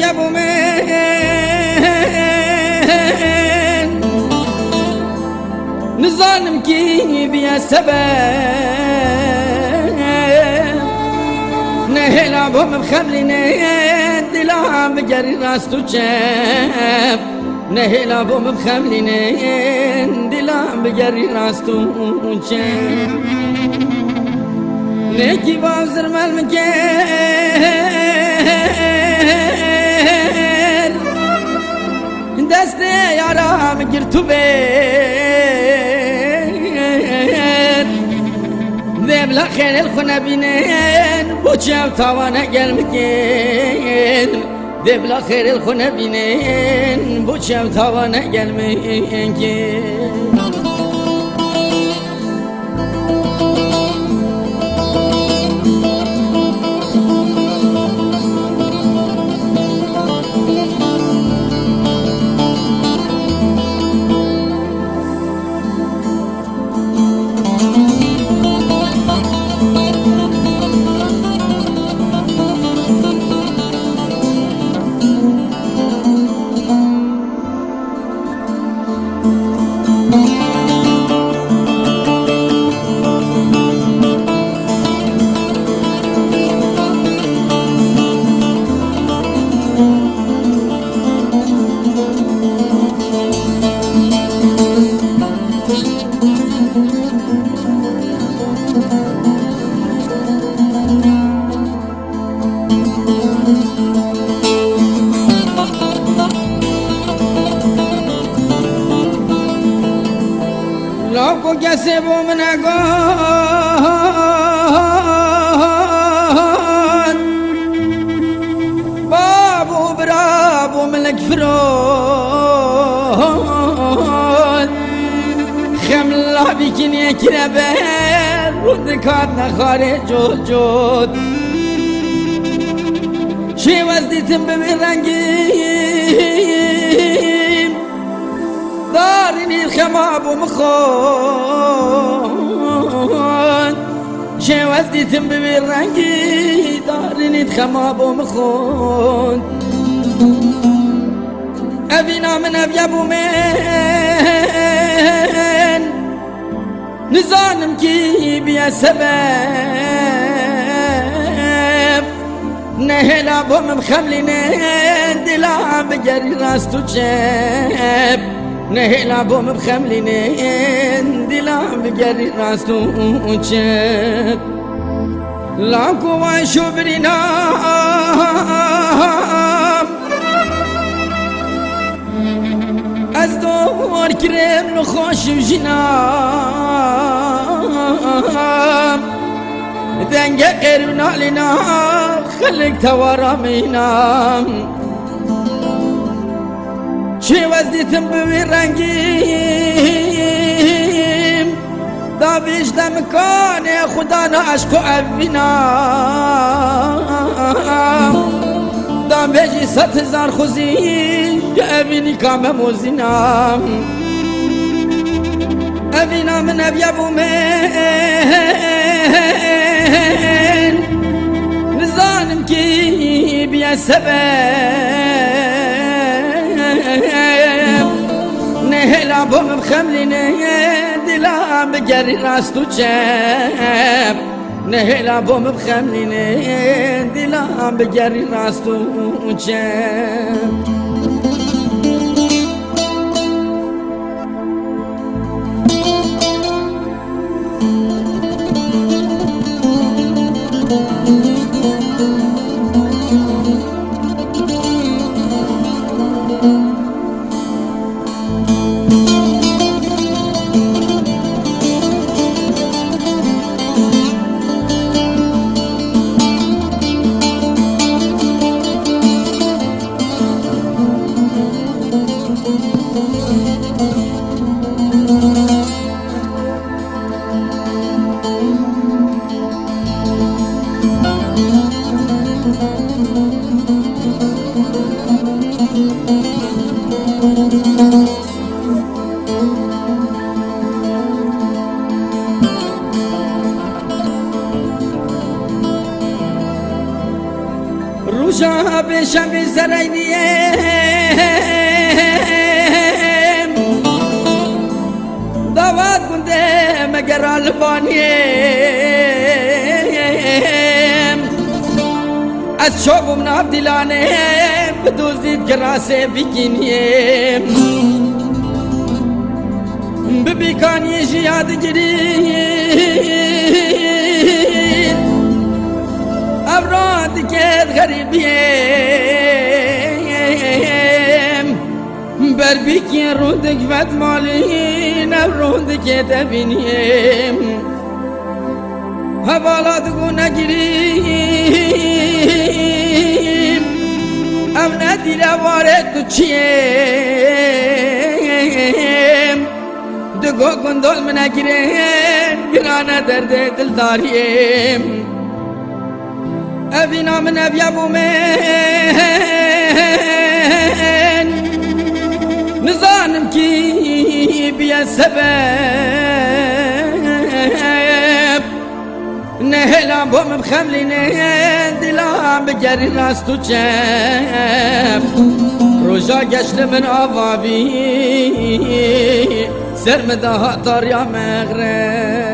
ابو من نظالم كي بيا سبب نهلا بو مخملين دلا بجري راستو چپ نهلا بو مخملين دلا بجري راستو چپ نکی بازر مل مکر دست یارم گیر تو بر دبلا خیر الخونه بینن بچم تاوانه گل مکن دبلا خیر الخونه بینن بچم تاوانه گل مکن لوكو كسبوا من أقول بابو برابو ملك فرود خملا بيكين يكربر ردكات نخاري جود جود شي وزديتم ببرنجيم دارني الخماب ومخون شي وزديتم ببرنجي دارني الخماب ومخون أبينا من أبي أبو من نظالم كي بيا سبب نهلا بوم مخملين دلا بجري راستو چپ نهلا بوم مخملين دلا بجري راستو چپ لاكو واشو برينا از دور کرم نخوش و جنام دنگ قرب نالنا خلق توارامینام چه وزدیتم بوی رنگیم دا بیشتم کانه خدا نا عشق و اوینام دا بیجی 100,000 خوزی که اوینی کام موزینام اوینا من ابی ابو من نظالم کی بیا سبب نهلا بوم خملینه دلم بگری راستو چپ نهلا بوم خملینه دلم بگری راستو چپ روشا بشم زرینیم دعوت کنده مگر البانیم از شوقم ناب دیلانیم بدوزید گراسه بگینیم ببیکانی جیاد گرید افراد کت غریبیم بر بیکی رودک ود مالین افراد کت بینیم حوالات کو نگیریم ام ندیر وارد تو چیم دگو گندل من نگیریم گرانه درد دلداریم اوینا من اویابو من نزانم کی بیا سبب نهلام بوم بخملی نه دلام بگری راست و چپ روژا گشت من آوابی سر مداها تاریا مغرب